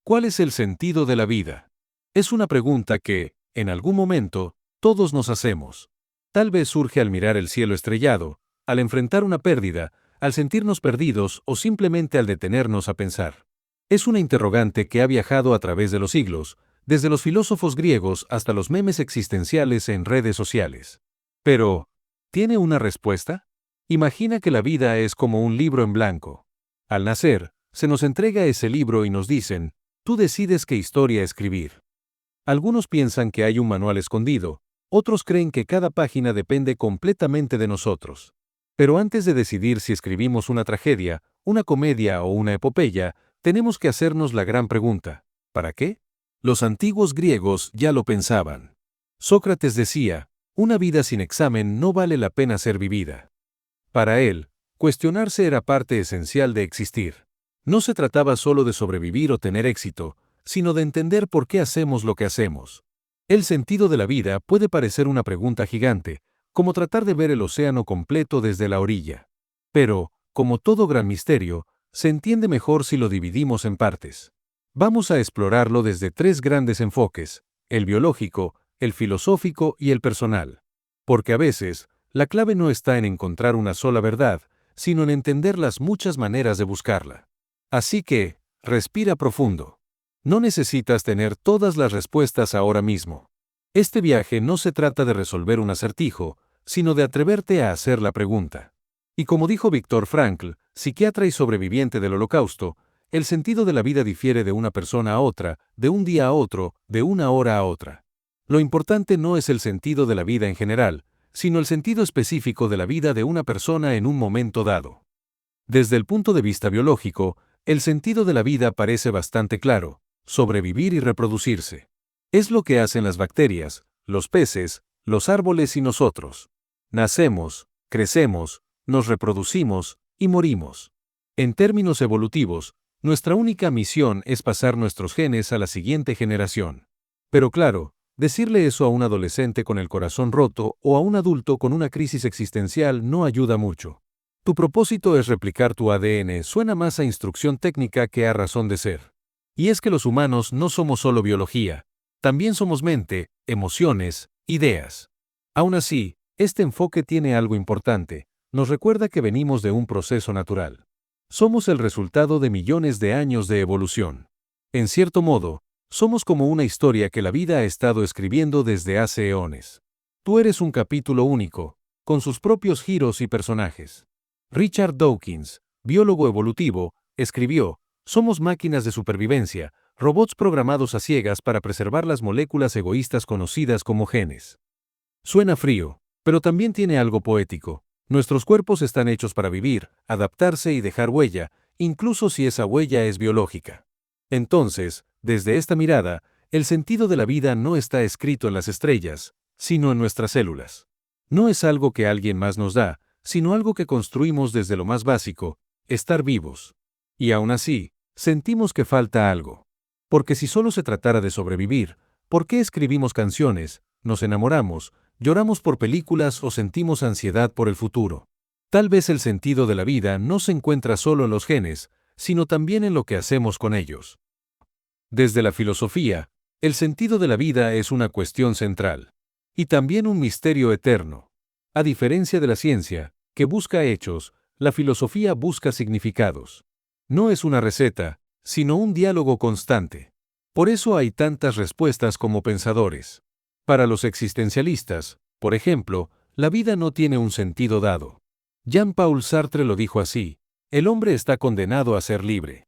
¿Cuál es el sentido de la vida? Es una pregunta que, en algún momento, todos nos hacemos. Tal vez surge al mirar el cielo estrellado, al enfrentar una pérdida, al sentirnos perdidos o simplemente al detenernos a pensar. Es una interrogante que ha viajado a través de los siglos, desde los filósofos griegos hasta los memes existenciales en redes sociales. Pero, ¿tiene una respuesta? Imagina que la vida es como un libro en blanco. Al nacer, se nos entrega ese libro y nos dicen, tú decides qué historia escribir. Algunos piensan que hay un manual escondido, otros creen que cada página depende completamente de nosotros. Pero antes de decidir si escribimos una tragedia, una comedia o una epopeya, tenemos que hacernos la gran pregunta, ¿para qué? Los antiguos griegos ya lo pensaban. Sócrates decía, una vida sin examen no vale la pena ser vivida. Para él, cuestionarse era parte esencial de existir. No se trataba solo de sobrevivir o tener éxito, sino de entender por qué hacemos lo que hacemos. El sentido de la vida puede parecer una pregunta gigante, como tratar de ver el océano completo desde la orilla. Pero, como todo gran misterio, se entiende mejor si lo dividimos en partes. Vamos a explorarlo desde tres grandes enfoques, el biológico, el filosófico y el personal. Porque a veces, la clave no está en encontrar una sola verdad, sino en entender las muchas maneras de buscarla. Así que, respira profundo. No necesitas tener todas las respuestas ahora mismo. Este viaje no se trata de resolver un acertijo, sino de atreverte a hacer la pregunta. Y como dijo Viktor Frankl, psiquiatra y sobreviviente del Holocausto, el sentido de la vida difiere de una persona a otra, de un día a otro, de una hora a otra. Lo importante no es el sentido de la vida en general, sino el sentido específico de la vida de una persona en un momento dado. Desde el punto de vista biológico, el sentido de la vida parece bastante claro: sobrevivir y reproducirse. Es lo que hacen las bacterias, los peces, los árboles y nosotros. Nacemos, crecemos, nos reproducimos y morimos. En términos evolutivos, nuestra única misión es pasar nuestros genes a la siguiente generación. Pero claro, decirle eso a un adolescente con el corazón roto o a un adulto con una crisis existencial no ayuda mucho. Tu propósito es replicar tu ADN suena más a instrucción técnica que a razón de ser. Y es que los humanos no somos solo biología, también somos mente, emociones, ideas. Aún así, este enfoque tiene algo importante, nos recuerda que venimos de un proceso natural. Somos el resultado de millones de años de evolución. En cierto modo, somos como una historia que la vida ha estado escribiendo desde hace eones. Tú eres un capítulo único, con sus propios giros y personajes. Richard Dawkins, biólogo evolutivo, escribió, somos máquinas de supervivencia, robots programados a ciegas para preservar las moléculas egoístas conocidas como genes. Suena frío, pero también tiene algo poético. Nuestros cuerpos están hechos para vivir, adaptarse y dejar huella, incluso si esa huella es biológica. Entonces, desde esta mirada, el sentido de la vida no está escrito en las estrellas, sino en nuestras células. No es algo que alguien más nos da, sino algo que construimos desde lo más básico, estar vivos. Y aún así, sentimos que falta algo. Porque si solo se tratara de sobrevivir, ¿por qué escribimos canciones, nos enamoramos, lloramos por películas o sentimos ansiedad por el futuro? Tal vez el sentido de la vida no se encuentra solo en los genes, sino también en lo que hacemos con ellos. Desde la filosofía, el sentido de la vida es una cuestión central. Y también un misterio eterno. A diferencia de la ciencia, que busca hechos, la filosofía busca significados. No es una receta, sino un diálogo constante. Por eso hay tantas respuestas como pensadores. Para los existencialistas, por ejemplo, la vida no tiene un sentido dado. Jean-Paul Sartre lo dijo así: el hombre está condenado a ser libre.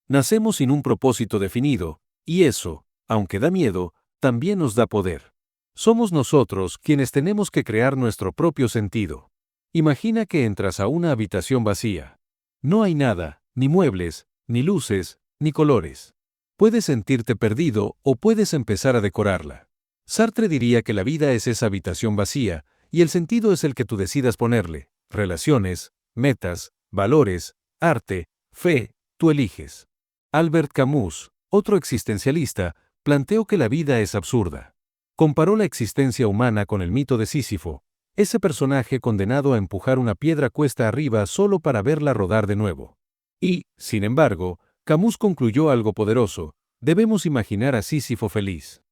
Nacemos sin un propósito definido, y eso, aunque da miedo, también nos da poder. Somos nosotros quienes tenemos que crear nuestro propio sentido. Imagina que entras a una habitación vacía. No hay nada, ni muebles, ni luces, ni colores. Puedes sentirte perdido o puedes empezar a decorarla. Sartre diría que la vida es esa habitación vacía, y el sentido es el que tú decidas ponerle: relaciones, metas, valores, arte, fe, tú eliges. Albert Camus, otro existencialista, planteó que la vida es absurda. Comparó la existencia humana con el mito de Sísifo, ese personaje condenado a empujar una piedra cuesta arriba solo para verla rodar de nuevo. Y, sin embargo, Camus concluyó algo poderoso: debemos imaginar a Sísifo feliz.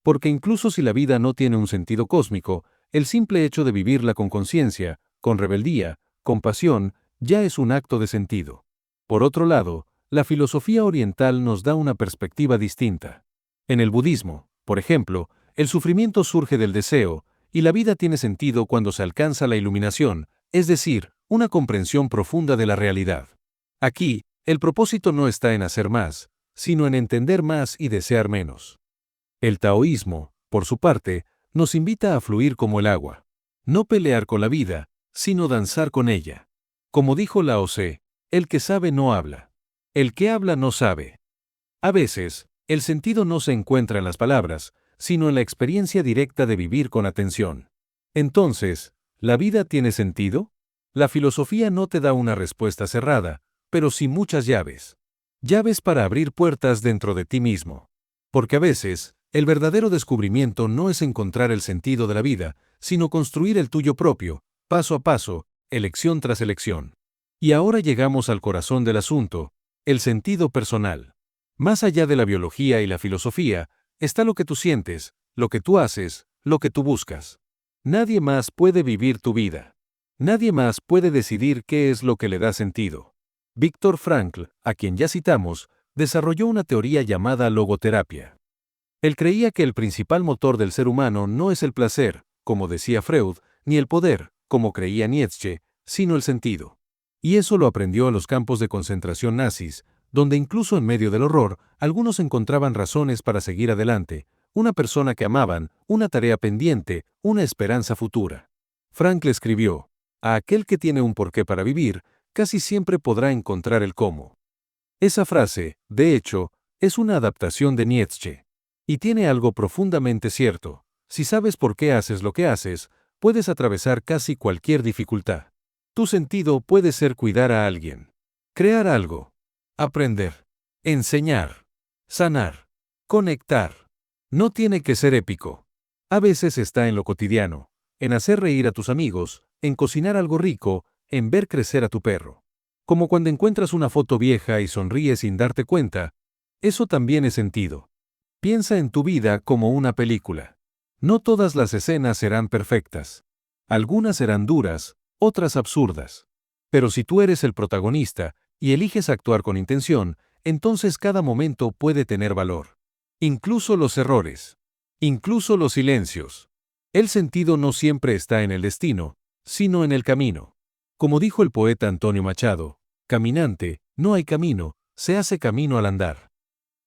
Porque incluso si la vida no tiene un sentido cósmico, el simple hecho de vivirla con conciencia, con rebeldía, con pasión, ya es un acto de sentido. Por otro lado, la filosofía oriental nos da una perspectiva distinta. En el budismo, por ejemplo, el sufrimiento surge del deseo, y la vida tiene sentido cuando se alcanza la iluminación, es decir, una comprensión profunda de la realidad. Aquí, el propósito no está en hacer más, sino en entender más y desear menos. El taoísmo, por su parte, nos invita a fluir como el agua. No pelear con la vida, sino danzar con ella. Como dijo Lao Tse, el que sabe no habla. El que habla no sabe. A veces, el sentido no se encuentra en las palabras, sino en la experiencia directa de vivir con atención. Entonces, ¿la vida tiene sentido? La filosofía no te da una respuesta cerrada, pero sí muchas llaves. Llaves para abrir puertas dentro de ti mismo. Porque a veces, el verdadero descubrimiento no es encontrar el sentido de la vida, sino construir el tuyo propio, paso a paso, elección tras elección. Y ahora llegamos al corazón del asunto, el sentido personal. Más allá de la biología y la filosofía, está lo que tú sientes, lo que tú haces, lo que tú buscas. Nadie más puede vivir tu vida. Nadie más puede decidir qué es lo que le da sentido. Viktor Frankl, a quien ya citamos, desarrolló una teoría llamada logoterapia. Él creía que el principal motor del ser humano no es el placer, como decía Freud, ni el poder, como creía Nietzsche, sino el sentido. Y eso lo aprendió a los campos de concentración nazis, donde incluso en medio del horror, algunos encontraban razones para seguir adelante, una persona que amaban, una tarea pendiente, una esperanza futura. Frankl escribió, a aquel que tiene un porqué para vivir, casi siempre podrá encontrar el cómo. Esa frase, de hecho, es una adaptación de Nietzsche. Y tiene algo profundamente cierto. Si sabes por qué haces lo que haces, puedes atravesar casi cualquier dificultad. Tu sentido puede ser cuidar a alguien, crear algo, aprender, enseñar, sanar, conectar. No tiene que ser épico. A veces está en lo cotidiano, en hacer reír a tus amigos, en cocinar algo rico, en ver crecer a tu perro. Como cuando encuentras una foto vieja y sonríes sin darte cuenta, eso también es sentido. Piensa en tu vida como una película. No todas las escenas serán perfectas. Algunas serán duras, otras absurdas. Pero si tú eres el protagonista y eliges actuar con intención, entonces cada momento puede tener valor. Incluso los errores. Incluso los silencios. El sentido no siempre está en el destino, sino en el camino. Como dijo el poeta Antonio Machado, caminante, no hay camino, se hace camino al andar.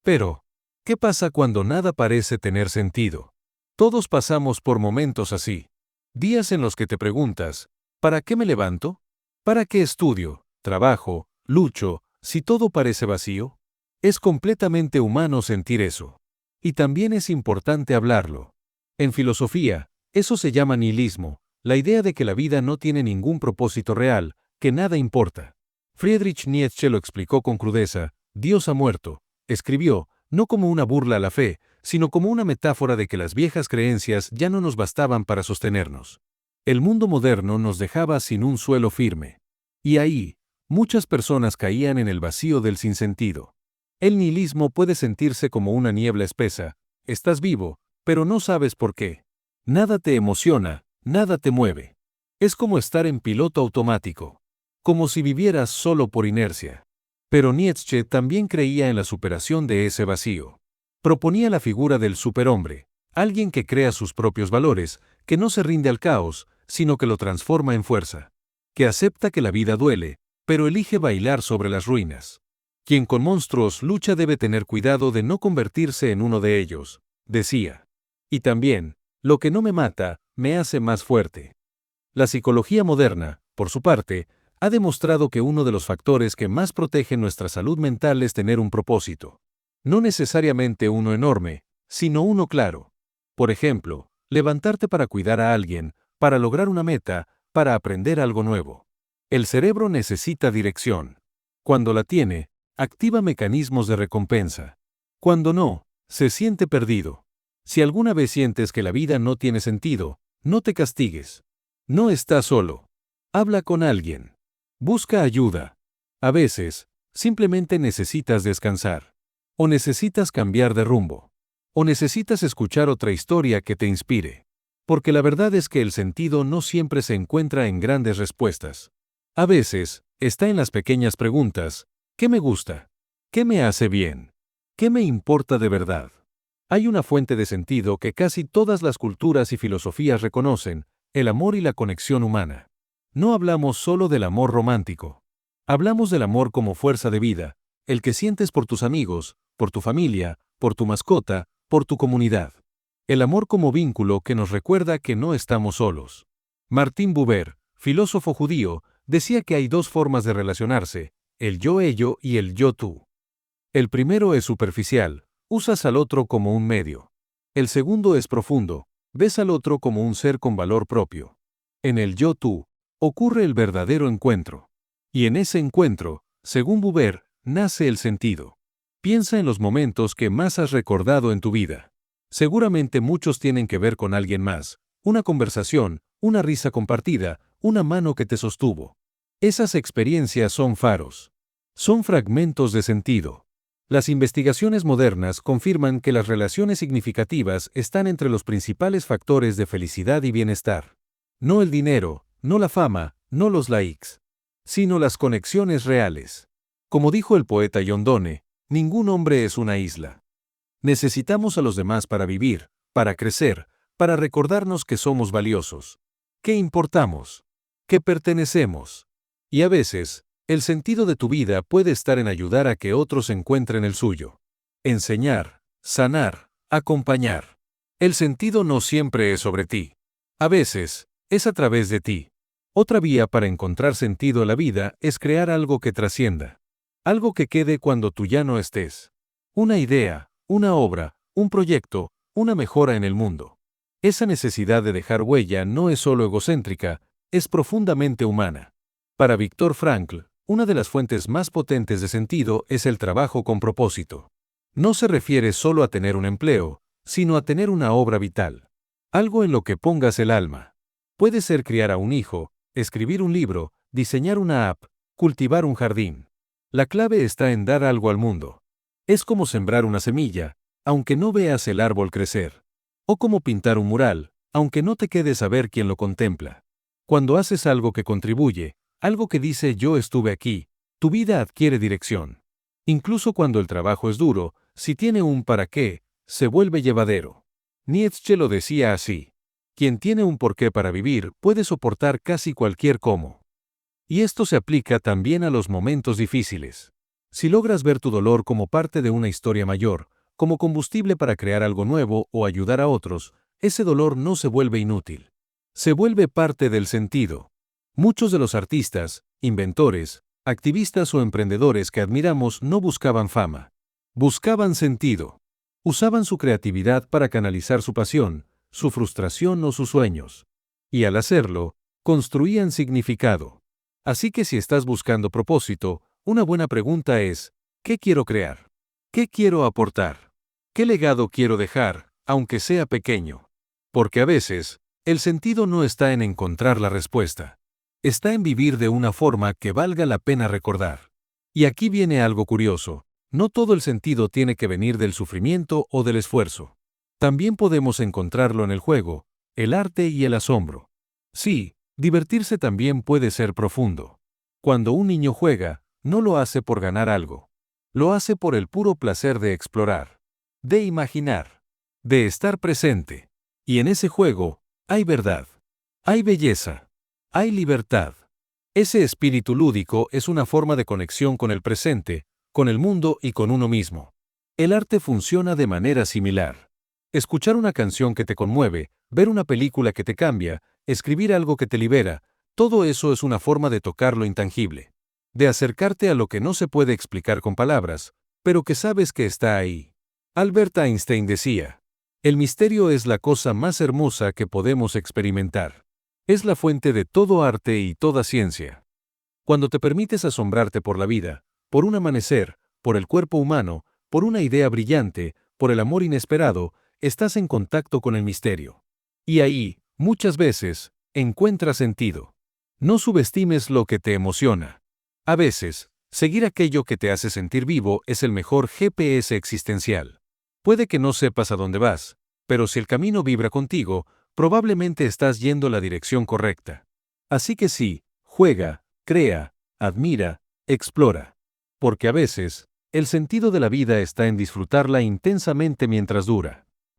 Pero, ¿qué pasa cuando nada parece tener sentido? Todos pasamos por momentos así. Días en los que te preguntas, ¿para qué me levanto? ¿Para qué estudio, trabajo, lucho, si todo parece vacío? Es completamente humano sentir eso. Y también es importante hablarlo. En filosofía, eso se llama nihilismo, la idea de que la vida no tiene ningún propósito real, que nada importa. Friedrich Nietzsche lo explicó con crudeza, Dios ha muerto. Escribió, no como una burla a la fe, sino como una metáfora de que las viejas creencias ya no nos bastaban para sostenernos. El mundo moderno nos dejaba sin un suelo firme. Y ahí, muchas personas caían en el vacío del sinsentido. El nihilismo puede sentirse como una niebla espesa. Estás vivo, pero no sabes por qué. Nada te emociona, nada te mueve. Es como estar en piloto automático. Como si vivieras solo por inercia. Pero Nietzsche también creía en la superación de ese vacío. Proponía la figura del superhombre, alguien que crea sus propios valores, que no se rinde al caos, sino que lo transforma en fuerza. Que acepta que la vida duele, pero elige bailar sobre las ruinas. Quien con monstruos lucha debe tener cuidado de no convertirse en uno de ellos, decía. Y también, lo que no me mata, me hace más fuerte. La psicología moderna, por su parte, ha demostrado que uno de los factores que más protegen nuestra salud mental es tener un propósito. No necesariamente uno enorme, sino uno claro. Por ejemplo, levantarte para cuidar a alguien, para lograr una meta, para aprender algo nuevo. El cerebro necesita dirección. Cuando la tiene, activa mecanismos de recompensa. Cuando no, se siente perdido. Si alguna vez sientes que la vida no tiene sentido, no te castigues. No estás solo. Habla con alguien. Busca ayuda. A veces, simplemente necesitas descansar. O necesitas cambiar de rumbo. O necesitas escuchar otra historia que te inspire. Porque la verdad es que el sentido no siempre se encuentra en grandes respuestas. A veces, está en las pequeñas preguntas: ¿qué me gusta? ¿Qué me hace bien? ¿Qué me importa de verdad? Hay una fuente de sentido que casi todas las culturas y filosofías reconocen: el amor y la conexión humana. No hablamos solo del amor romántico. Hablamos del amor como fuerza de vida, el que sientes por tus amigos, por tu familia, por tu mascota, por tu comunidad. El amor como vínculo que nos recuerda que no estamos solos. Martin Buber, filósofo judío, decía que hay dos formas de relacionarse: el yo-ello y el yo-tú. El primero es superficial, usas al otro como un medio. El segundo es profundo, ves al otro como un ser con valor propio. En el yo-tú, ocurre el verdadero encuentro. Y en ese encuentro, según Buber, nace el sentido. Piensa en los momentos que más has recordado en tu vida. Seguramente muchos tienen que ver con alguien más: una conversación, una risa compartida, una mano que te sostuvo. Esas experiencias son faros. Son fragmentos de sentido. Las investigaciones modernas confirman que las relaciones significativas están entre los principales factores de felicidad y bienestar. No el dinero, no la fama, no los likes, sino las conexiones reales. Como dijo el poeta John Donne, ningún hombre es una isla. Necesitamos a los demás para vivir, para crecer, para recordarnos que somos valiosos, que importamos, que pertenecemos. Y a veces, el sentido de tu vida puede estar en ayudar a que otros encuentren el suyo. Enseñar, sanar, acompañar. El sentido no siempre es sobre ti. A veces, es a través de ti. Otra vía para encontrar sentido a la vida es crear algo que trascienda. Algo que quede cuando tú ya no estés. Una idea, una obra, un proyecto, una mejora en el mundo. Esa necesidad de dejar huella no es solo egocéntrica, es profundamente humana. Para Viktor Frankl, una de las fuentes más potentes de sentido es el trabajo con propósito. No se refiere solo a tener un empleo, sino a tener una obra vital. Algo en lo que pongas el alma. Puede ser criar a un hijo, escribir un libro, diseñar una app, cultivar un jardín. La clave está en dar algo al mundo. Es como sembrar una semilla, aunque no veas el árbol crecer. O como pintar un mural, aunque no te quedes a ver quién lo contempla. Cuando haces algo que contribuye, algo que dice yo estuve aquí, tu vida adquiere dirección. Incluso cuando el trabajo es duro, si tiene un para qué, se vuelve llevadero. Nietzsche lo decía así: quien tiene un porqué para vivir puede soportar casi cualquier cómo. Y esto se aplica también a los momentos difíciles. Si logras ver tu dolor como parte de una historia mayor, como combustible para crear algo nuevo o ayudar a otros, ese dolor no se vuelve inútil. Se vuelve parte del sentido. Muchos de los artistas, inventores, activistas o emprendedores que admiramos no buscaban fama. Buscaban sentido. Usaban su creatividad para canalizar su pasión, su frustración o sus sueños. Y al hacerlo, construían significado. Así que si estás buscando propósito, una buena pregunta es: ¿qué quiero crear? ¿Qué quiero aportar? ¿Qué legado quiero dejar, aunque sea pequeño? Porque a veces, el sentido no está en encontrar la respuesta. Está en vivir de una forma que valga la pena recordar. Y aquí viene algo curioso: no todo el sentido tiene que venir del sufrimiento o del esfuerzo. También podemos encontrarlo en el juego, el arte y el asombro. Sí, divertirse también puede ser profundo. Cuando un niño juega, no lo hace por ganar algo. Lo hace por el puro placer de explorar, de imaginar, de estar presente. Y en ese juego, hay verdad, hay belleza, hay libertad. Ese espíritu lúdico es una forma de conexión con el presente, con el mundo y con uno mismo. El arte funciona de manera similar. Escuchar una canción que te conmueve, ver una película que te cambia, escribir algo que te libera, todo eso es una forma de tocar lo intangible. De acercarte a lo que no se puede explicar con palabras, pero que sabes que está ahí. Albert Einstein decía: el misterio es la cosa más hermosa que podemos experimentar. Es la fuente de todo arte y toda ciencia. Cuando te permites asombrarte por la vida, por un amanecer, por el cuerpo humano, por una idea brillante, por el amor inesperado, estás en contacto con el misterio. Y ahí, muchas veces, encuentras sentido. No subestimes lo que te emociona. A veces, Seguir aquello que te hace sentir vivo es el mejor GPS existencial. Puede que no sepas a dónde vas, pero si el camino vibra contigo, probablemente estás yendo la dirección correcta. Así que sí, juega, crea, admira, explora. Porque a veces, el sentido de la vida está en disfrutarla intensamente mientras dura.